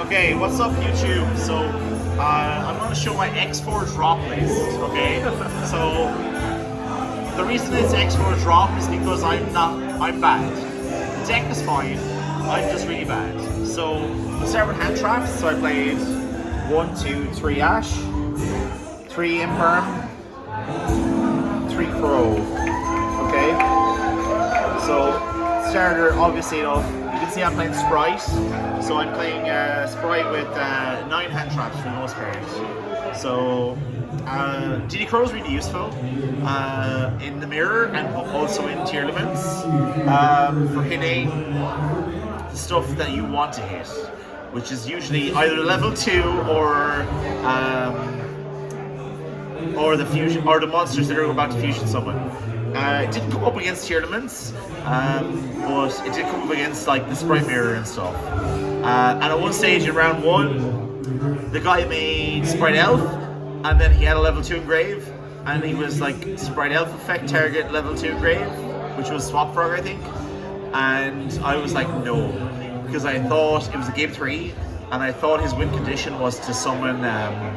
Okay, what's up YouTube? So, I'm going to show my X4 drop list, okay? So, the reason it's X4 drop is because I'm bad. The deck is fine, I'm just really bad. So, we'll start with hand traps. So I played 1, 2, 3 Ash, 3 Imperm, 3 Crow, okay? So, starter, obviously enough. You can see I'm playing Spright, so I'm playing Spright with 9 hand traps for the most part. So DD Crow is really useful in the mirror and also in tier limits for hitting the stuff that you want to hit, which is usually either level 2 or the fusion or the monsters that are about to fusion someone. It didn't come up against tier elements, but it did come up against like the Spright mirror and stuff. And at one stage in round 1, the guy made Spright Elf, and then he had a level 2 engrave, and he was like Spright Elf effect target level 2 engrave, which was Swap Frog I think. And I was like no, because I thought it was a game 3, and I thought his win condition was to summon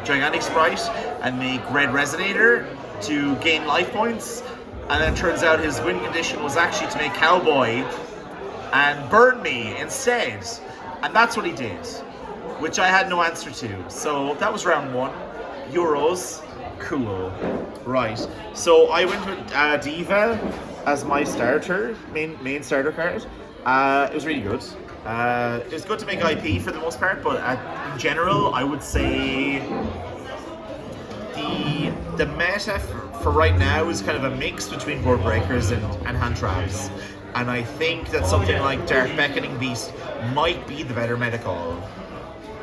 Gigantic Spright and make Red Resonator to gain life points. And then it turns out his win condition was actually to make Cowboy and burn me instead. And that's what he did, which I had no answer to. So that was round 1. Euros, cool. Right, so I went with Diva as my starter, main starter card. It was really good. It was good to make IP for the most part, but in general, I would say the meta for right now is kind of a mix between boardbreakers and hand traps, and I think that something like Dark Beckoning Beast might be the better meta call,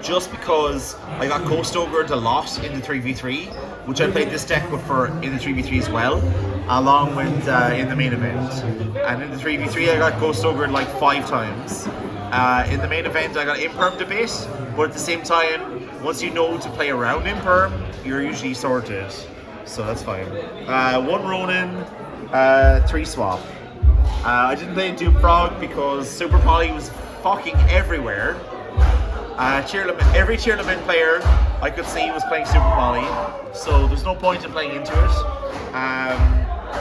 just because I got Ghost Ogred a lot in the 3v3, which I played this deck with for in the 3v3 as well, along with in the main event. And in the 3v3 I got Ghost Ogred like 5 times. In the main event I got Imperm a bit, but at the same time, once you know to play around Imperm, you're usually sorted. So that's fine. 1 Ronin, 3 Swap. I didn't play Dupe Frog because Super Poly was fucking everywhere. Every tier limit player I could see was playing Super Poly, so there's no point in playing into it.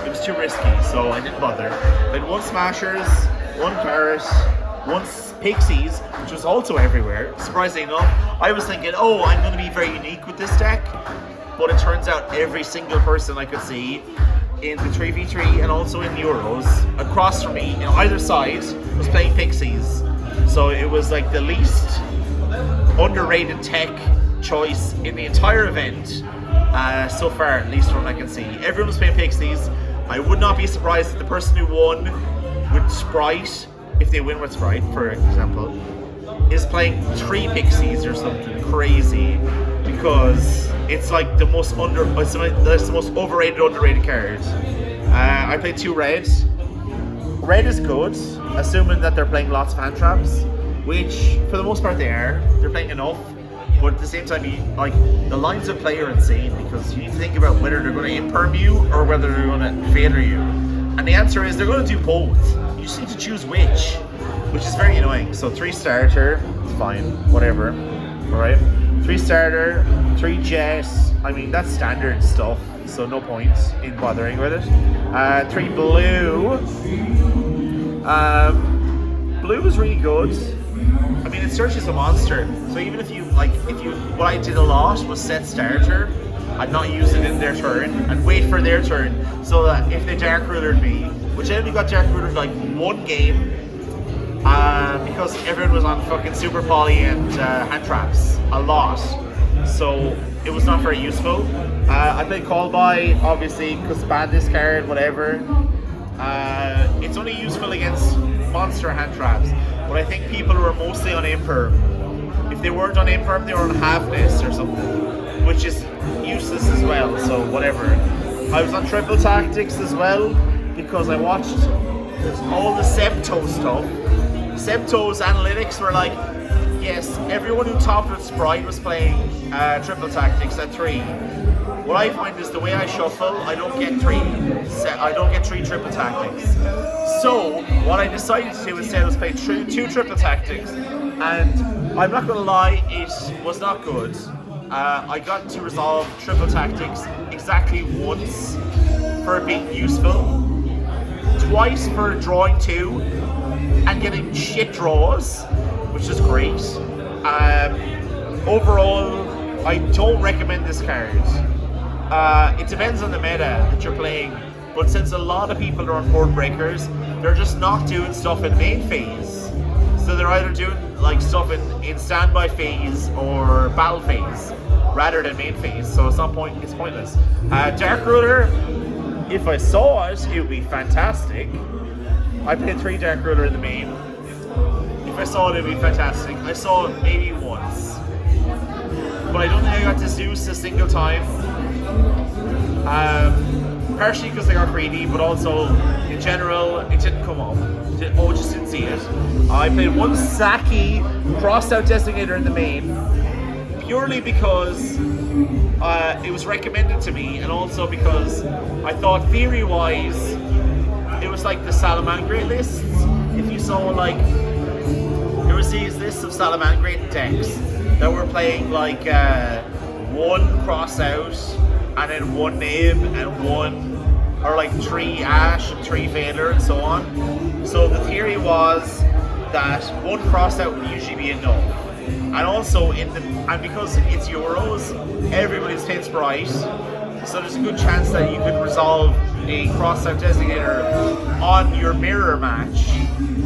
It was too risky, so I didn't bother. Played 1 Smashers, 1 Carrot, 1 Pixies, which was also everywhere. Surprisingly enough, I was thinking, oh, I'm going to be very unique with this deck, but it turns out every single person I could see in the 3v3 and also in Euros across from me, on either side, was playing Pixies. So it was like the least underrated tech choice in the entire event so far, at least from what I can see. Everyone was playing Pixies. I would not be surprised if the person who won with Spright, if they win with Spright, for example, is playing 3 Pixies or something crazy, because it's like the most that's the most overrated, underrated card. I played 2 Reds. Red is good, assuming that they're playing lots of hand traps, which for the most part they are. They're playing enough, but at the same time, the lines of play are insane, because you need to think about whether they're going to imperm you or whether they're going to fader you. And the answer is they're going to do both. You just need to choose which is very annoying. So 3 starter, it's fine, whatever. Alright, 3 starter, 3 jet. I mean, that's standard stuff, so no point in bothering with it. 3 blue. Blue is really good. I mean, it searches a monster, so even if you what I did a lot was set starter and not use it in their turn and wait for their turn, so that if they Dark Rulered me, which I only got Dark Rulered like 1 game, because everyone was on fucking Super Poly and hand traps a lot, so it was not very useful. I played Call By, obviously, because ban this card, whatever. It's only useful against monster hand traps, but I think people who are mostly on Imperm, if they weren't on Imperm, they were on Halfness or something, which is useless as well, so whatever. I was on Triple Tactics as well, because I watched all the Septo stuff. Septo's analytics were like, yes, everyone who topped with Spright was playing Triple Tactics at 3. What I find is the way I shuffle, I don't get 3 Triple Tactics. So what I decided to do instead was play 2 Triple Tactics and I'm not gonna lie, it was not good. I got to resolve triple tactics exactly once for being useful, twice for drawing 2 and getting shit draws, which is great. Overall, I don't recommend this card. It depends on the meta that you're playing, but since a lot of people are on board breakers, they're just not doing stuff in main phase. So they're either doing like stuff in standby phase or battle phase rather than main phase. So it's pointless. Dark Ruler, if I saw it, it would be fantastic. I played 3 Dark Ruler in the main. If I saw it, it would be fantastic. I saw it maybe once, but I don't think I got to Zeus a single time. Partially because they got greedy, but also in general it didn't come up. Just didn't see it. I played 1 Saki crossout designator in the main, purely because it was recommended to me, and also because I thought theory-wise it was like the Salamangreat lists. If you saw like there was these lists of Salamangreat decks that were playing like 1 crossout and then 1 nib and 1 or like 3 Ash and 3 Failure and so on. So the theory was that 1 crossout would usually be enough. And also and because it's Euros, everybody's playing Spright, so there's a good chance that you could resolve a crossout designator on your mirror match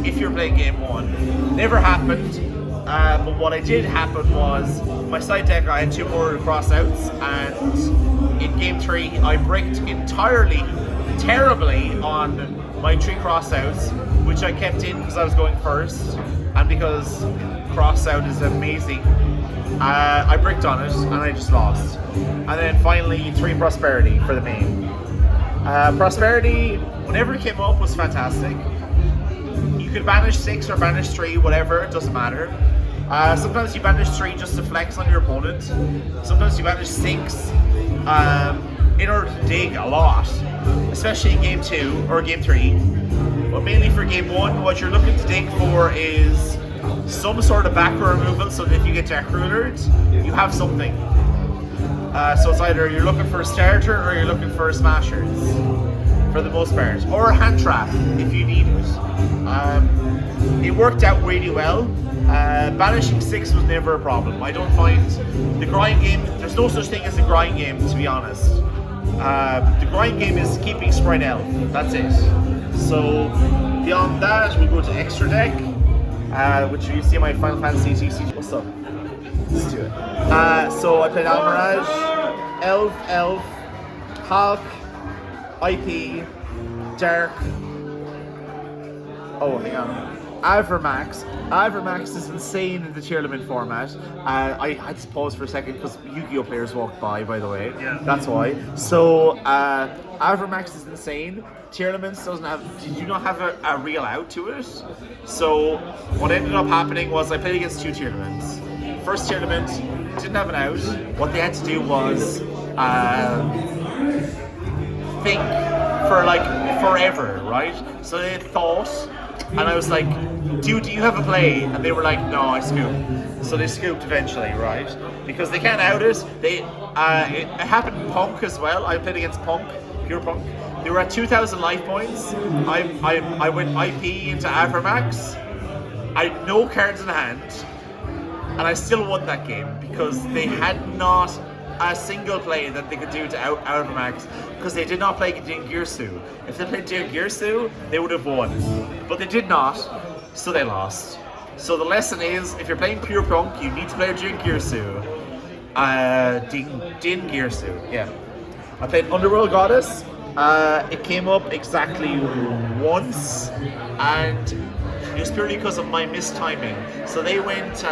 if you're playing game 1. Never happened. But what I did happen was my side deck, I had 2 more crossouts, and in game 3 I bricked entirely terribly on my 3 crossouts, which I kept in because I was going first and because crossout is amazing. I bricked on it and I just lost. And then finally 3 prosperity for the main. Prosperity, whenever it came up, was fantastic. You could banish 6 or banish 3, whatever, it doesn't matter. Sometimes you banish 3 just to flex on your opponent. Sometimes you banish 6 in order to dig a lot, especially in game 2 or game 3. But mainly for game 1, what you're looking to dig for is some sort of back row removal, so that if you get Dark Rulered, you have something. So it's either you're looking for a starter or you're looking for smashers, for the most part, or a hand trap if you need it. It worked out really well. Banishing 6 was never a problem. I don't find the grind game, there's no such thing as a grind game, to be honest. The grind game is keeping Spright Elf, that's it. So beyond that, we go to extra deck, which you see my Final Fantasy TCG. What's up? Let's do it. So I played Almirage, Elf, Hulk, IP, Dark. Oh, hang on. Avermax. Avermax is insane in the tier limit format. I had to pause for a second because Yu-Gi-Oh players walked by the way. Yeah. That's why. So Avermax is insane. Tier limits doesn't have. Did you not have a real out to it? So what ended up happening was I played against 2 tier limits. First tier limit didn't have an out. What they had to do was think for like forever, right? So they thought, and I was like, dude, do you have a play? And they were like, no, I scoop. So they scooped eventually, right? Because they can't out it. It happened in Punk as well. I played against Punk, pure Punk. They were at 2,000 life points. I went IP into Avermax. I had no cards in hand, and I still won that game because they had not a single play that they could do to out Avermax, because they did not play Girsu. If they played Girsu, they would have won, but they did not, so they lost. So the lesson is, if you're playing pure Punk, you need to play Girsu. Din Girsu, yeah. I played Underworld Goddess. It came up exactly once, and it was purely because of my mistiming. So they went,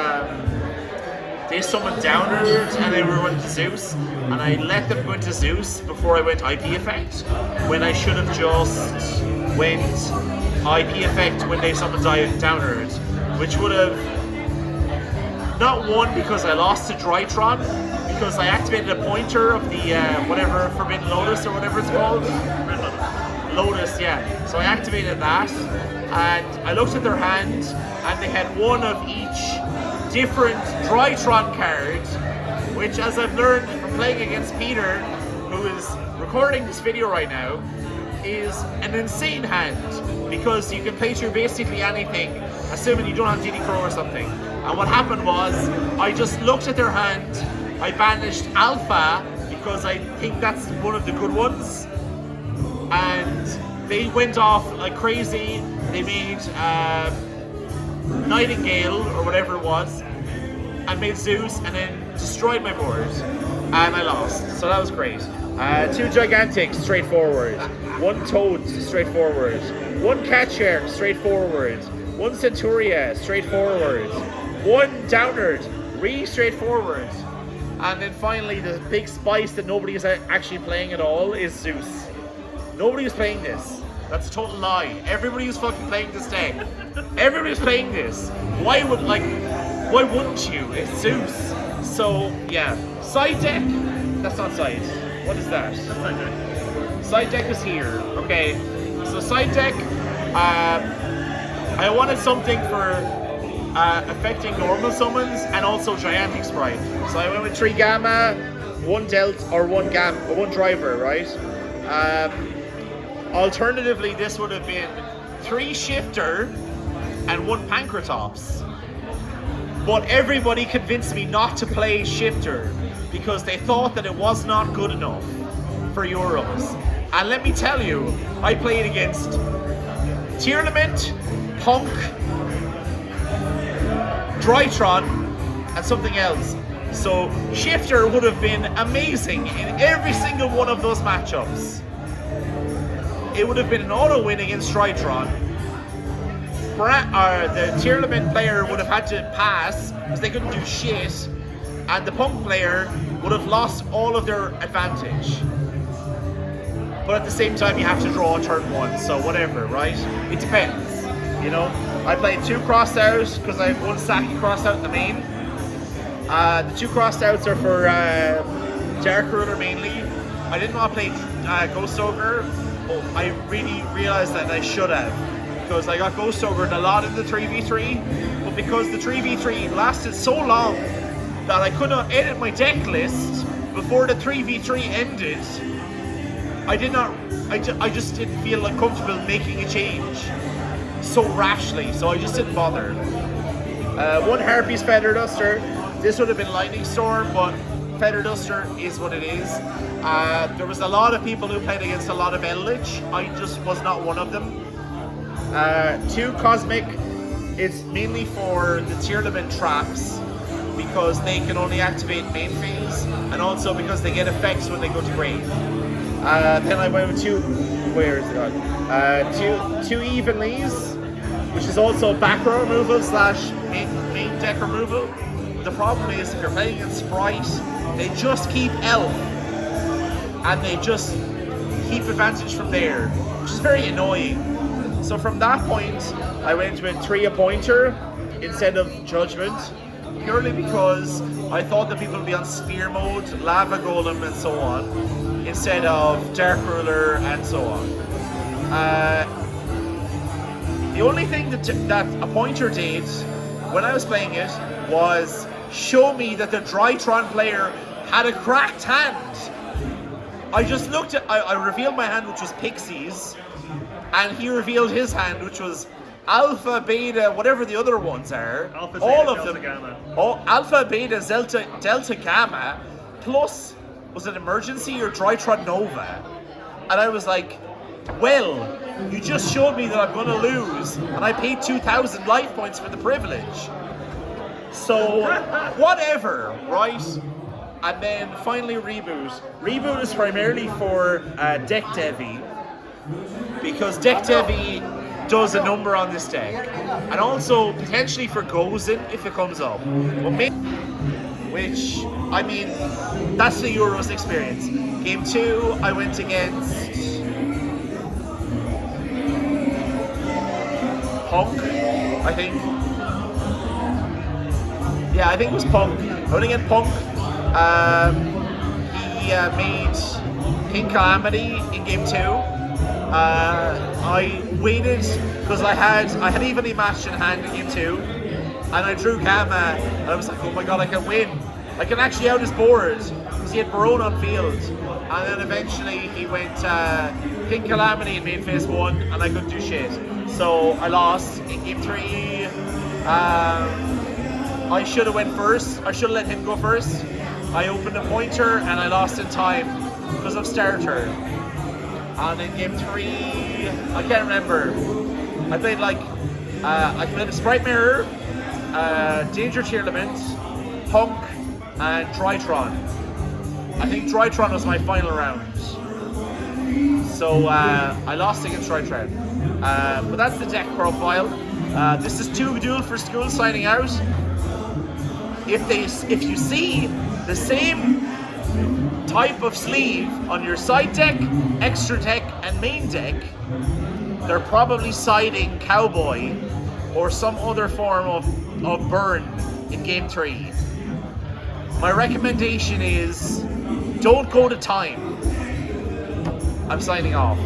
they summoned Downers and they were going to Zeus, and I let them go into Zeus before I went IP effect, when I should have just went IP effect when they summoned Downers, which would have not won because I lost to Drytron, because I activated a pointer of the whatever Forbidden Lotus or whatever it's called. Lotus, yeah. So I activated that, and I looked at their hand, and they had one of each different Drytron card, which, as I've learned from playing against Peter, who is recording this video right now, is an insane hand, because you can play through basically anything, assuming you don't have DD Crow or something. And what happened was, I just looked at their hand, I banished Alpha, because I think that's one of the good ones, and they went off like crazy. They made Nightingale, or whatever it was, and made Zeus, and then destroyed my board, and I lost, so that was great. 2 Gigantic, straightforward. 1 Toad, straightforward. 1 Catcher, straightforward. 1 Centuria, straightforward. 1 Downard, really straightforward. And then finally, the big spice that nobody is actually playing at all is Zeus. Nobody is playing this. That's a total lie. Everybody is fucking playing this deck. Everybody's playing this. Why wouldn't you? It's Zeus. So, yeah. Side deck. That's not side. What is that? That's side deck. Side deck is here. Okay. So side deck, I wanted something for affecting normal summons and also Gigantic Spright. So I went with 3 Gamma, 1 Delta, or 1 Driver, right? Alternatively, this would have been 3 Shifter and 1 Pancratops. But everybody convinced me not to play Shifter because they thought that it was not good enough for Euros. And let me tell you, I played against Tearlament, Punk, Drytron, and something else. So Shifter would have been amazing in every single one of those matchups. It would have been an auto win against Drytron. The Tearlament player would have had to pass because they couldn't do shit, and the Punk player would have lost all of their advantage. But at the same time, you have to draw turn 1, so whatever, right? It depends, you know? I played 2 crossouts because I have 1 Saki crossout in the main. The 2 crossouts are for Dark Ruler mainly. I didn't want to play Ghost Ogre, but I really realized that I should have, because I got Ghost Ogre a lot in the 3v3, but because the 3v3 lasted so long that I could not edit my deck list before the 3v3 ended, I just didn't feel like comfortable making a change so rashly, so I just didn't bother. 1 Harpy's Feather Duster. This would have been Lightning Storm, but Feather Duster is what it is. There was a lot of people who played against a lot of Eldritch. I just was not one of them. 2 Cosmic. It's mainly for the Tearlament traps, because they can only activate main phase, and also because they get effects when they go to grave. Then I went with 2. Where is it gone? 2 Evenlies, which is also back row removal / main deck removal. The problem is, if you're playing against Spright, they just keep Elf, and they just keep advantage from there, which is very annoying. So from that point, I went with 3 Appointer instead of Judgment, purely because I thought that people would be on Sphere mode, Lava Golem, and so on, instead of Dark Ruler and so on. The only thing that Appointer did when I was playing it was show me that the Drytron player had a cracked hand. I just looked at, I revealed my hand, which was Pixies, and he revealed his hand, which was Alpha, Beta, whatever the other ones are. Alpha, all Zeta, of Delta, them. Gamma. Oh, Alpha, Beta, Delta, Gamma, plus, was it Emergency or Drytron Nova? And I was like, well, you just showed me that I'm going to lose, and I paid 2,000 life points for the privilege. So, whatever, right? And then finally Reboot. Reboot is primarily for Deck Devi, because Deck Devi does a number on this deck, and also potentially for Gozen if it comes up. But which, I mean, that's the Euros experience. Game 2, I went against Punk, I think. Yeah, I think it was Punk. I went against Punk. He made King Calamity in game 2. I waited because I had evenly matched in hand in game 2. and I drew Gamma, and I was like, oh my god, I can win. I can actually out his board, because he had Barone on field. And then eventually he went King Calamity in main phase 1, and I couldn't do shit. So I lost in game 3. I should have went first. I should have let him go first. I opened a pointer and I lost in time because of starter. And in game 3, I can't remember. I played like I played a Spright Mirror, Danger Cheerlement, Punk, and Drytron. I think Drytron was my final round. So I lost against Drytron. But that's the deck profile. This is 2 Duel for School signing out. If you see the same type of sleeve on your side deck, extra deck, and main deck, they're probably siding Cowboy or some other form of burn in game 3. My recommendation is don't go to time. I'm signing off.